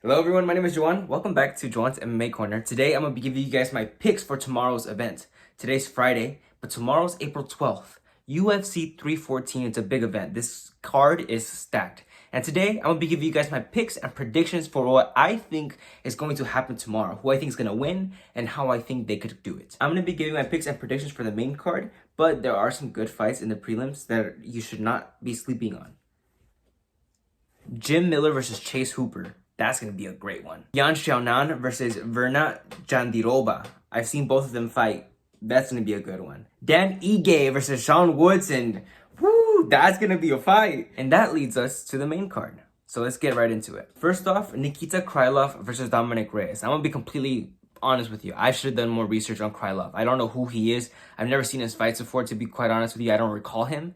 Hello everyone, my name is Juan. Welcome back to Juan's MMA Corner. Today I'm going to be giving you guys my picks for tomorrow's event. Today's Friday, but tomorrow's April 12th. UFC 314, it's a big event. This card is stacked. And today I'm going to be giving you guys my picks and predictions for what I think is going to happen tomorrow. Who I think is going to win and how I think they could do it. I'm going to be giving my picks and predictions for the main card, but there are some good fights in the prelims that you should not be sleeping on. Jim Miller versus Chase Hooper. That's going to be a great one. Yan Xiaonan versus Verna Jandiroba. I've seen both of them fight. That's going to be a good one. Dan Ige versus Sean Woodson. Woo, that's going to be a fight. And that leads us to the main card. So let's get right into it. First off, Nikita Krylov versus Dominic Reyes. I'm going to be completely honest with you. I should have done more research on Krylov. I don't know who he is. I've never seen his fights before, to be quite honest with you. I don't recall him.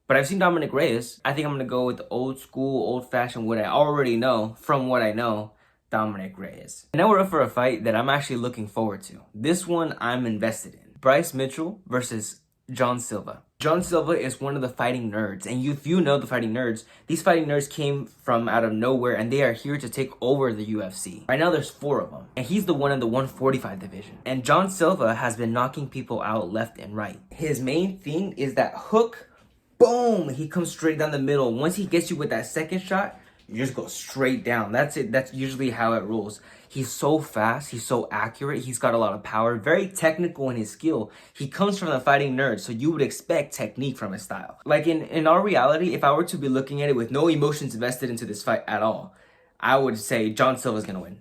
But I've seen Dominic Reyes. I think I'm going to go with old school, old-fashioned, what I already know, from what I know, Dominic Reyes. And now we're up for a fight that I'm actually looking forward to. This one I'm invested in. Bryce Mitchell versus John Silva. John Silva is one of the fighting nerds. And if you know the fighting nerds, these fighting nerds came from out of nowhere and they are here to take over the UFC. Right now there's 4 of them. And he's the one in the 145 division. And John Silva has been knocking people out left and right. His main thing is that hook. Boom! He comes straight down the middle. Once he gets you with that second shot, you just go straight down. That's it. That's usually how it rolls. He's so fast. He's so accurate. He's got a lot of power. Very technical in his skill. He comes from the fighting nerd, so you would expect technique from his style. Like in our reality, if I were to be looking at it with no emotions invested into this fight at all, I would say John Silva's going to win.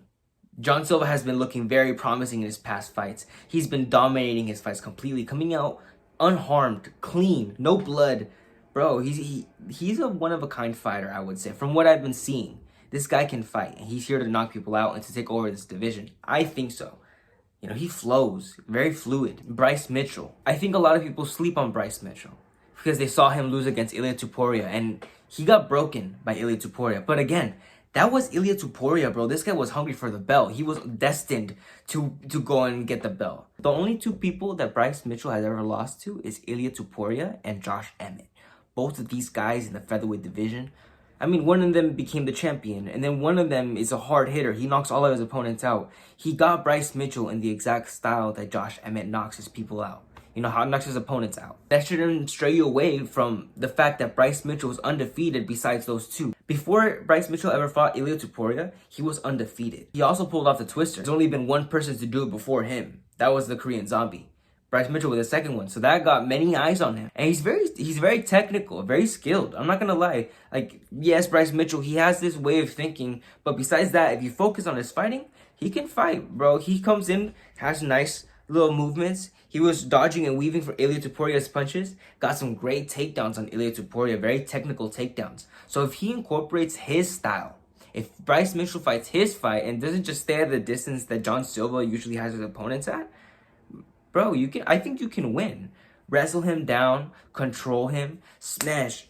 John Silva has been looking very promising in his past fights. He's been dominating his fights completely, coming out unharmed, clean, no blood. Bro, he's a one-of-a-kind fighter, I would say. From what I've been seeing, this guy can fight. And he's here to knock people out and to take over this division. I think so. You know, he flows. Very fluid. Bryce Mitchell. I think a lot of people sleep on Bryce Mitchell because they saw him lose against Ilia Topuria. And he got broken by Ilia Topuria. But again, that was Ilia Topuria, bro. This guy was hungry for the belt. He was destined to go and get the belt. The only 2 people that Bryce Mitchell has ever lost to is Ilia Topuria and Josh Emmett. Both of these guys in the featherweight division. I mean, one of them became the champion, and then one of them is a hard hitter. He knocks all of his opponents out. He got Bryce Mitchell in the exact style that Josh Emmett knocks his people out. You know, how he knocks his opponents out. That shouldn't stray you away from the fact that Bryce Mitchell was undefeated besides those 2. Before Bryce Mitchell ever fought Ilia Topuria, he was undefeated. He also pulled off the twister. There's only been one person to do it before him. That was the Korean Zombie. Bryce Mitchell with the second one. So that got many eyes on him. And he's very technical, very skilled. I'm not going to lie. Like, yes, Bryce Mitchell, he has this way of thinking. But besides that, if you focus on his fighting, he can fight, bro. He comes in, has nice little movements. He was dodging and weaving for Ilia Topuria's punches. Got some great takedowns on Ilia Topuria, very technical takedowns. So if he incorporates his style, if Bryce Mitchell fights his fight and doesn't just stay at the distance that John Silva usually has his opponents at, bro, I think you can win. Wrestle him down, control him, smash,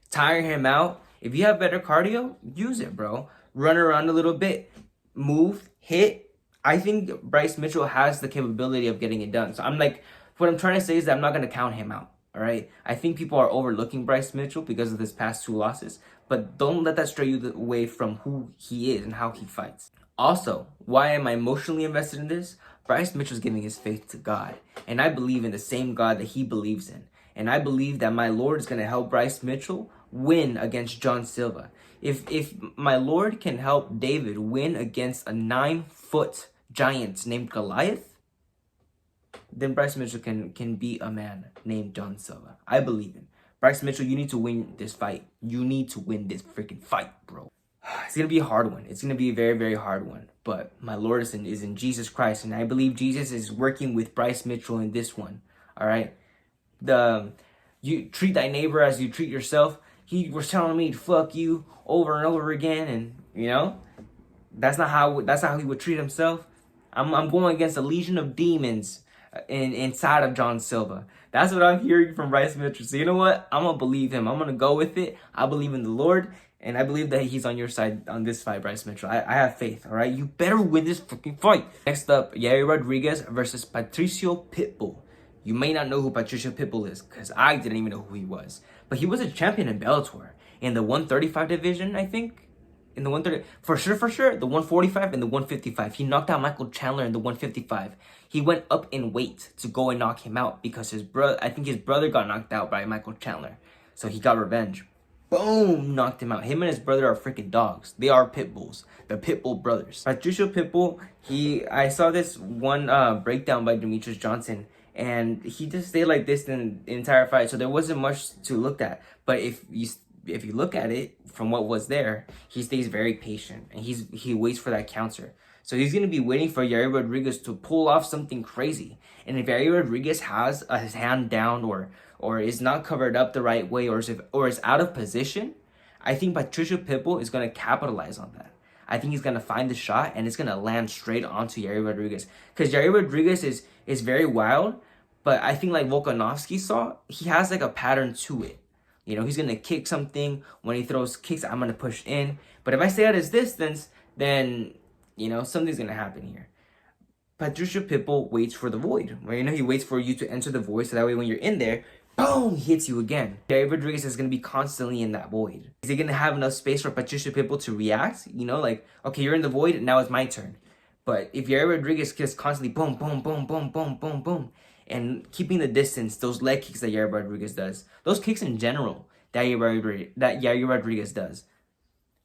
tire him out. If you have better cardio, use it, bro. Run around a little bit, move, hit. I think Bryce Mitchell has the capability of getting it done. So what I'm trying to say is that I'm not going to count him out, all right? I think people are overlooking Bryce Mitchell because of his past 2 losses, but don't let that stray you away from who he is and how he fights. Also, why am I emotionally invested in this? Bryce Mitchell's giving his faith to God. And I believe in the same God that he believes in. And I believe that my Lord is going to help Bryce Mitchell win against John Silva. If my Lord can help David win against a 9-foot giant named Goliath, then Bryce Mitchell can beat a man named John Silva. I believe in. Bryce Mitchell, you need to win this fight. You need to win this freaking fight, bro. It's going to be a hard one. It's going to be a very, very hard one. But my Lord is in Jesus Christ. And I believe Jesus is working with Bryce Mitchell in this one. All right? You treat thy neighbor as you treat yourself. He was telling me to fuck you over and over again. And, you know, that's not how he would treat himself. I'm going against a legion of demons inside of John Silva. That's what I'm hearing from Bryce Mitchell. So you know what? I'm going to believe him. I'm going to go with it. I believe in the Lord. And I believe that he's on your side on this fight, Bryce Mitchell. I have faith, all right? You better win this freaking fight. Next up, Yair Rodriguez versus Patricio Pitbull. You may not know who Patricio Pitbull is because I didn't even know who he was. But he was a champion in Bellator. In the 135 division, I think. in the 130. For sure, the 145 and the 155. He knocked out Michael Chandler in the 155. He went up in weight to go and knock him out because I think his brother got knocked out by Michael Chandler. So he got revenge. Boom, knocked him out. Him and his brother are freaking dogs. They are pit bulls. The Pitbull brothers. Patricio Pitbull, I saw this one breakdown by Demetrius Johnson, and he just stayed like this in the entire fight. So there wasn't much to look at. But if you look at it from what was there, he stays very patient and he waits for that counter. So he's gonna be waiting for Yair Rodriguez to pull off something crazy. And if Yair Rodriguez has his hand down or is not covered up the right way or is out of position, I think Patricio Pitbull is gonna capitalize on that. I think he's gonna find the shot and it's gonna land straight onto Yair Rodriguez. Because Yair Rodriguez is very wild, but I think like Volkanovski saw, he has like a pattern to it. You know, he's going to kick something. When he throws kicks, I'm going to push in. But if I stay at his distance, then, you know, something's going to happen here. Patricio Pitbull waits for the void. Where, you know, he waits for you to enter the void so that way when you're in there, boom, he hits you again. Yair Rodriguez is going to be constantly in that void. Is he going to have enough space for Patricio Pitbull to react? You know, like, okay, you're in the void, now it's my turn. But if Yair Rodriguez just constantly boom, boom, boom, boom, boom, boom, boom, and keeping the distance, those leg kicks that Yair Rodriguez does, those kicks in general that Yair Rodriguez does.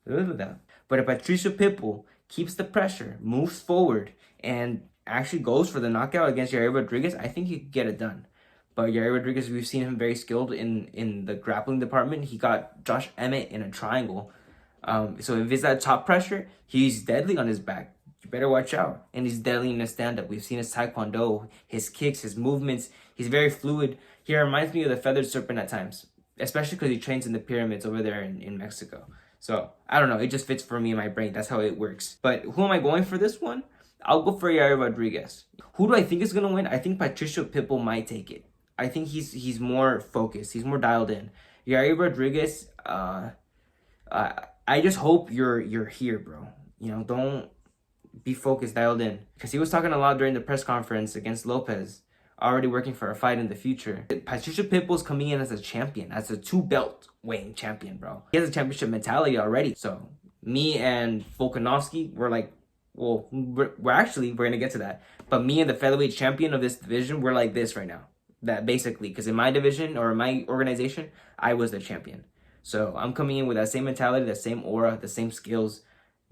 But if Patricio Pitbull keeps the pressure, moves forward, and actually goes for the knockout against Yair Rodriguez, I think he could get it done. But Yair Rodriguez, we've seen him very skilled in the grappling department. He got Josh Emmett in a triangle. So if it's that top pressure, he's deadly on his back. You better watch out. And he's deadly in his stand-up. We've seen his taekwondo, his kicks, his movements. He's very fluid. He reminds me of the feathered serpent at times, especially because he trains in the pyramids over there in Mexico. So, I don't know. It just fits for me in my brain. That's how it works. But who am I going for this one? I'll go for Yair Rodriguez. Who do I think is going to win? I think Patricio Pitbull might take it. I think he's more focused. He's more dialed in. Yair Rodriguez, I just hope you're here, bro. You know, don't be focused, dialed in. Because he was talking a lot during the press conference against Lopes, already working for a fight in the future. Patricio Pitbull's coming in as a champion, as a 2-belt weighing champion, bro. He has a championship mentality already. So me and Volkanovski, we're like, well, we're going to get to that. But me and the featherweight champion of this division, we're like this right now. That basically, because in my division or in my organization, I was the champion. So I'm coming in with that same mentality, that same aura, the same skills.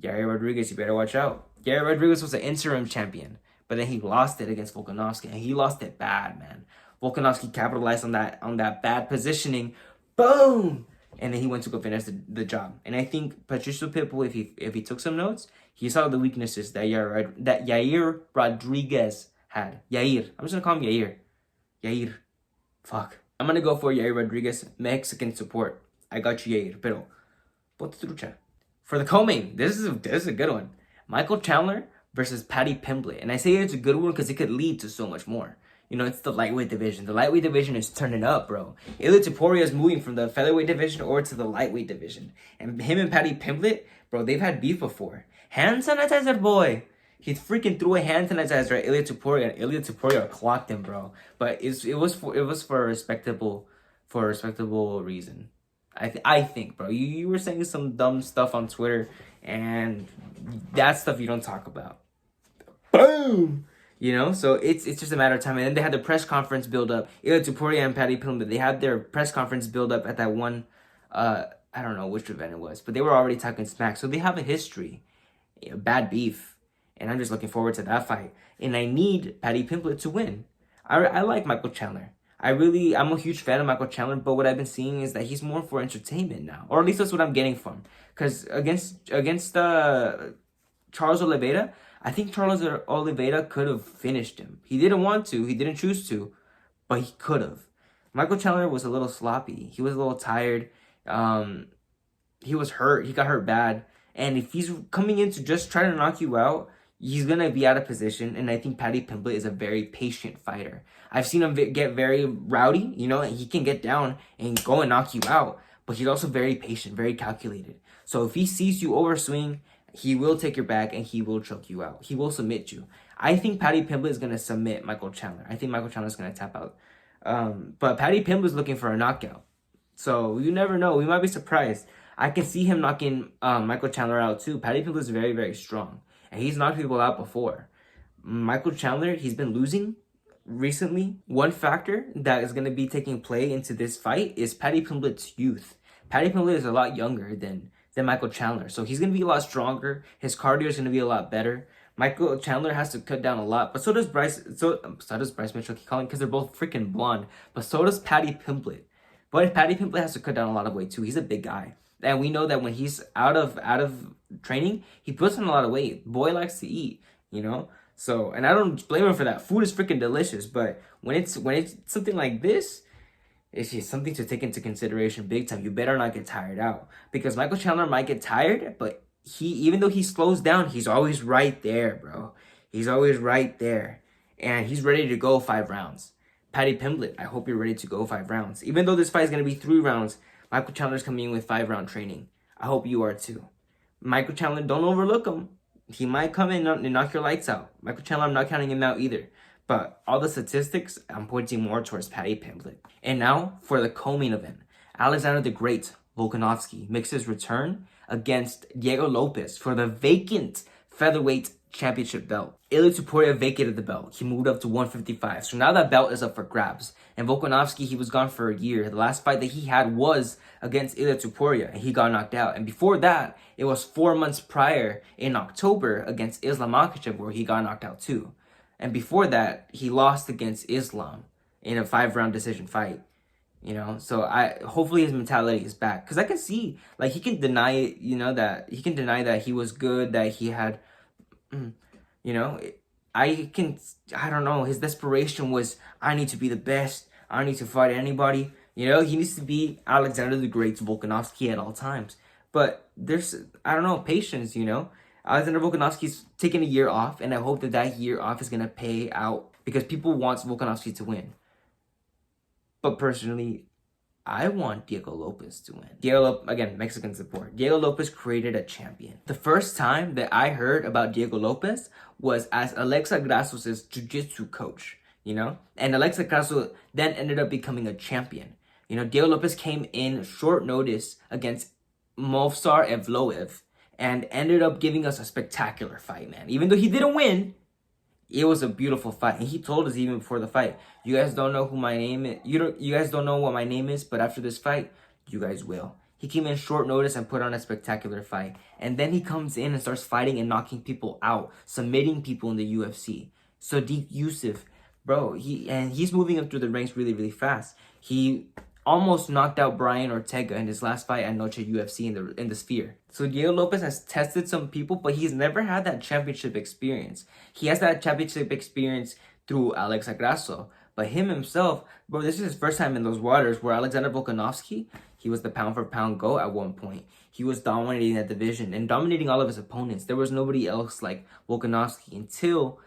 Yair Rodriguez, you better watch out. Yair Rodriguez was an interim champion, but then he lost it against Volkanovski, and he lost it bad, man. Volkanovski capitalized on that bad positioning, boom, and then he went to go finish the job. And I think Patricio Pitbull, if he took some notes, he saw the weaknesses that Yair Rodriguez had. Yair, I'm just gonna call him Yair. Fuck. I'm gonna go for Yair Rodriguez, Mexican support. I got you, Yair, pero ponte trucha. For the co-main, this is a good one. Michael Chandler versus Paddy Pimblett. And I say it's a good one because it could lead to so much more. You know, it's the lightweight division. The lightweight division is turning up, bro. Ilia Topuria is moving from the featherweight division over to the lightweight division. And him and Paddy Pimblett, bro, they've had beef before. Hand sanitizer, boy. He freaking threw a hand sanitizer at Ilia Topuria, and Ilia Topuria clocked him, bro. But it was for a respectable reason. I think, bro. You were saying some dumb stuff on Twitter, and that stuff you don't talk about. Boom! You know, so it's just a matter of time. And then they had the press conference build up. Ilia Topuria and Paddy Pimblett, they had their press conference build up at that one, I don't know which event it was, but they were already talking smack. So they have a history, bad beef. And I'm just looking forward to that fight. And I need Paddy Pimblett to win. I like Michael Chandler. I'm a huge fan of Michael Chandler, but what I've been seeing is that he's more for entertainment now. Or at least that's what I'm getting from. Because against Charles Oliveira, I think Charles Oliveira could have finished him. He didn't want to. He didn't choose to. But he could have. Michael Chandler was a little sloppy. He was a little tired. He was hurt. He got hurt bad. And if he's coming in to just try to knock you out, he's going to be out of position. And I think Paddy Pimblett is a very patient fighter. I've seen him get very rowdy, you know, and he can get down and go and knock you out. But he's also very patient, very calculated. So if he sees you overswing, he will take your back and he will choke you out. He will submit you. I think Paddy Pimblett is going to submit Michael Chandler. I think Michael Chandler is going to tap out. But Paddy Pimblett is looking for a knockout. So you never know. We might be surprised. I can see him knocking Michael Chandler out too. Paddy Pimblett is very, very strong. And he's knocked people out before. Michael Chandler, he's been losing recently. One factor that is going to be taking play into this fight is Paddy Pimblett's youth. Paddy Pimblett is a lot younger than Michael Chandler. So he's going to be a lot stronger. His cardio is going to be a lot better. Michael Chandler has to cut down a lot, but so does Bryce Mitchell, keep calling, because they're both freaking blonde. But so does Paddy Pimblett. But Paddy Pimblett has to cut down a lot of weight too. He's a big guy. And we know that when he's out of training, he puts on a lot of weight. Boy likes to eat, you know? So, and I don't blame him for that. Food is freaking delicious, but when it's something like this, it's just something to take into consideration big time. You better not get tired out, because Michael Chandler might get tired, but even though he slows down, he's always right there, bro. He's always right there, and he's ready to go 5 rounds. Paddy Pimblett, I hope you're ready to go 5 rounds. Even though this fight is going to be 3 rounds, Michael Chandler's coming in with 5-round training. I hope you are too. Michael Chandler, don't overlook him. He might come in and knock your lights out. Michael Chandler, I'm not counting him out either. But all the statistics, I'm pointing more towards Paddy Pimblett. And now for the co-main event. Alexander the Great, Volkanovski, makes his return against Diego Lopes for the vacant Featherweight Championship Belt. Ilia Topuria vacated the belt. He moved up to 155. So now that belt is up for grabs. And Volkanovski, he was gone for a year. The last fight that he had was against Ilia Topuria, and he got knocked out. And before that, it was 4 months prior in October against Islam Makhachev, where he got knocked out too. And before that, he lost against Islam in a 5-round decision fight. You know, so hopefully his mentality is back, because I can see, like, he can deny it, you know, that he can deny that he was good, that he had, you know, I don't know, his desperation was, I need to be the best, I need to fight anybody, you know, he needs to be Alexander the Great's Volkanovski at all times. But there's, I don't know, patience, you know. Alexander Volkanovski's taking a year off, and I hope that year off is going to pay out, because people want Volkanovski to win. But personally, I want Diego Lopes to win. Diego Lopes, again, Mexican support. Diego Lopes created a champion. The first time that I heard about Diego Lopes was as Alexa Grassos' jiu-jitsu coach, you know? And Alexa Grasso then ended up becoming a champion. You know, Diego Lopes came in short notice against Movsar Evloev and ended up giving us a spectacular fight, man. Even though he didn't win, it was a beautiful fight. And he told us even before the fight, you guys don't know who my name is. You guys don't know what my name is, but after this fight, you guys will. He came in short notice and put on a spectacular fight. And then he comes in and starts fighting and knocking people out, submitting people in the UFC. Sadiq Youssef, bro, he's moving up through the ranks really, really fast. He almost knocked out Brian Ortega in his last fight at Noche UFC in the Sphere. So Diego Lopes has tested some people, but he's never had that championship experience. He has that championship experience through Alexa Grasso. But him himself, bro, this is his first time in those waters, where Alexander Volkanovski, he was the pound-for-pound GOAT at one point. He was dominating that division and dominating all of his opponents. There was nobody else like Volkanovski until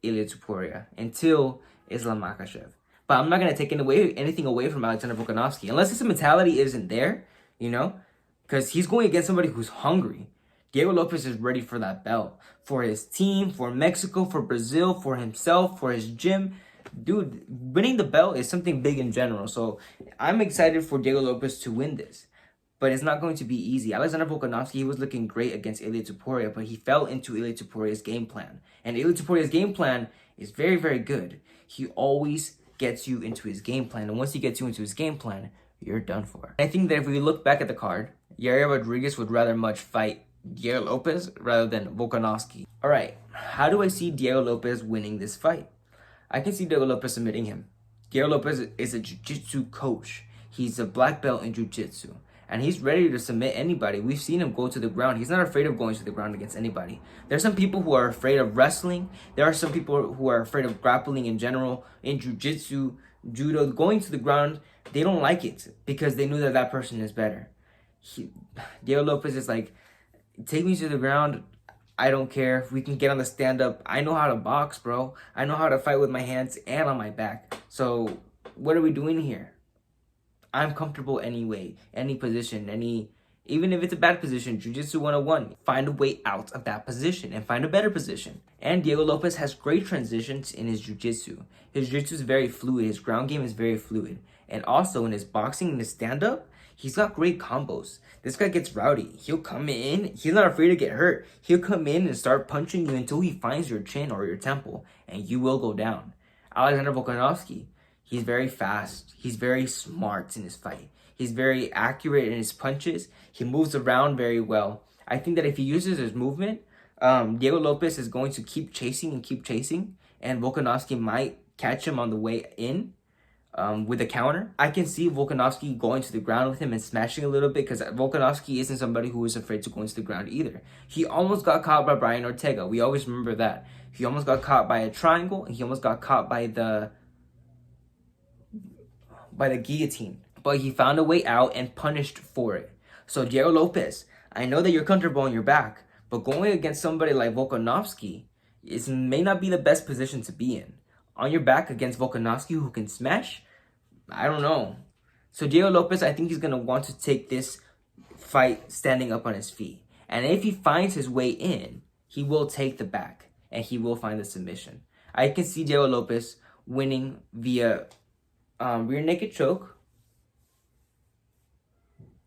Ilia Topuria, until Islam Makhachev. But I'm not going to take anything away from Alexander Volkanovski, unless his mentality isn't there, you know? Because he's going against somebody who's hungry. Diego Lopes is ready for that belt. For his team, for Mexico, for Brazil, for himself, for his gym. Dude, winning the belt is something big in general. So I'm excited for Diego Lopes to win this. But it's not going to be easy. Alexander Volkanovski, he was looking great against Ilia Topuria, but he fell into Ilia Topuria's game plan. And Ilia Topuria's game plan is very, very good. He always gets you into his game plan. And once he gets you into his game plan, you're done for. I think that if we look back at the card, Yair Rodriguez would rather much fight Diego Lopes rather than Volkanovski. All right, how do I see Diego Lopes winning this fight? I can see Diego Lopes submitting him. Diego Lopes is a jiu-jitsu coach. He's a black belt in jiu-jitsu. And he's ready to submit anybody. We've seen him go to the ground. He's not afraid of going to the ground against anybody. There's some people who are afraid of wrestling. There are some people who are afraid of grappling in general. In jiu-jitsu, judo, going to the ground, they don't like it because they knew that that person is better. Diego Lopes is like, take me to the ground. I don't care if we can get on the stand-up. I know how to box, bro. I know how to fight with my hands and on my back. So what are we doing here? I'm comfortable anyway, any position, even if it's a bad position, Jiu-Jitsu 101, find a way out of that position and find a better position. And Diego Lopes has great transitions in his Jiu-Jitsu. His Jiu-Jitsu is very fluid, his ground game is very fluid. And also in his boxing and his stand-up, He's got great combos. This guy gets rowdy. He'll come in. He's not afraid to get hurt. He'll come in and start punching you until he finds your chin or your temple, and you will go down. Alexander Volkanovski, he's very fast. He's very smart in his fight. He's very accurate in his punches. He moves around very well. I think that if he uses his movement, Diego Lopes is going to keep chasing, and Volkanovski might catch him on the way in with a counter. I can see Volkanovski going to the ground with him and smashing a little bit, because Volkanovski isn't somebody who is afraid to go into the ground either. He almost got caught by Brian Ortega. We always remember that. He almost got caught by a triangle, and he almost got caught by the guillotine. But he found a way out and punished for it. So Diego Lopes, I know that you're comfortable on your back, but going against somebody like Volkanovski may not be the best position to be in. On your back against Volkanovski, who can smash, I don't know. So Diego Lopes, I think he's going to want to take this fight standing up on his feet. And if he finds his way in, he will take the back, and he will find the submission. I can see Diego Lopes winning via rear naked choke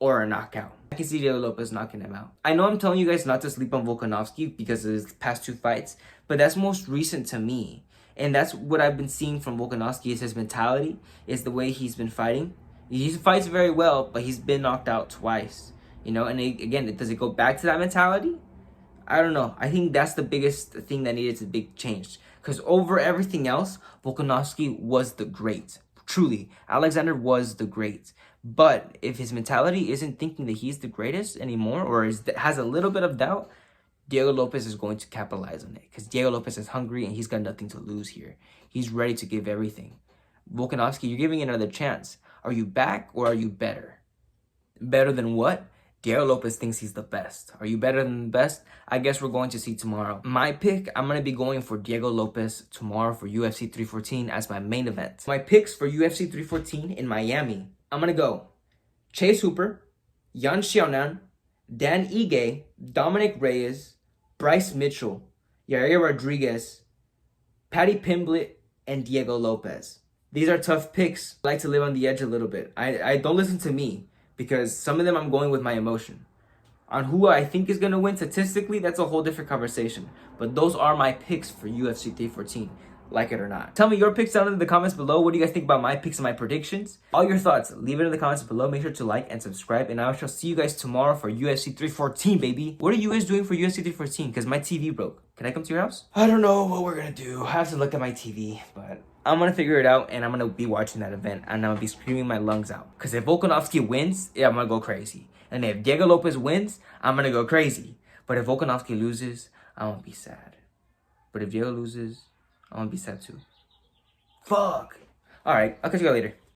or a knockout. I can see Diego Lopes knocking him out. I know I'm telling you guys not to sleep on Volkanovski because of his past 2 fights, but that's most recent to me. And that's what I've been seeing from Volkanovski, is his mentality, is the way he's been fighting. He fights very well, but he's been knocked out twice. You know, and again, does it go back to that mentality? I don't know. I think that's the biggest thing that needed to be changed. Because over everything else, Volkanovski was the great. Truly, Alexander was the great. But if his mentality isn't thinking that he's the greatest anymore, or has a little bit of doubt, Diego Lopes is going to capitalize on it. Because Diego Lopes is hungry and he's got nothing to lose here. He's ready to give everything. Volkanovski, you're giving another chance. Are you back or are you better? Better than what? Diego Lopes thinks he's the best. Are you better than the best? I guess we're going to see tomorrow. My pick, I'm going to be going for Diego Lopes tomorrow for UFC 314 as my main event. My picks for UFC 314 in Miami, I'm going to go Chase Hooper, Yan Xiaonan, Dan Ige, Dominic Reyes, Bryce Mitchell, Yair Rodriguez, Patty Pimblett, and Diego Lopes. These are tough picks. I like to live on the edge a little bit. I don't listen to me, because some of them I'm going with my emotion. On who I think is going to win statistically, that's a whole different conversation. But those are my picks for UFC 314, like it or not. Tell me your picks down in the comments below. What do you guys think about my picks and my predictions? All your thoughts, leave it in the comments below. Make sure to like and subscribe. And I shall see you guys tomorrow for UFC 314, baby. What are you guys doing for UFC 314? Because my TV broke. Can I come to your house? I don't know what we're going to do. I have to look at my TV, but I'm going to figure it out, and I'm going to be watching that event, and I'm going to be screaming my lungs out. Because if Volkanovski wins, yeah, I'm going to go crazy. And if Diego Lopes wins, I'm going to go crazy. But if Volkanovski loses, I'm going to be sad. But if Diego loses, I'm going to be sad too. Fuck. All right, I'll catch you guys later.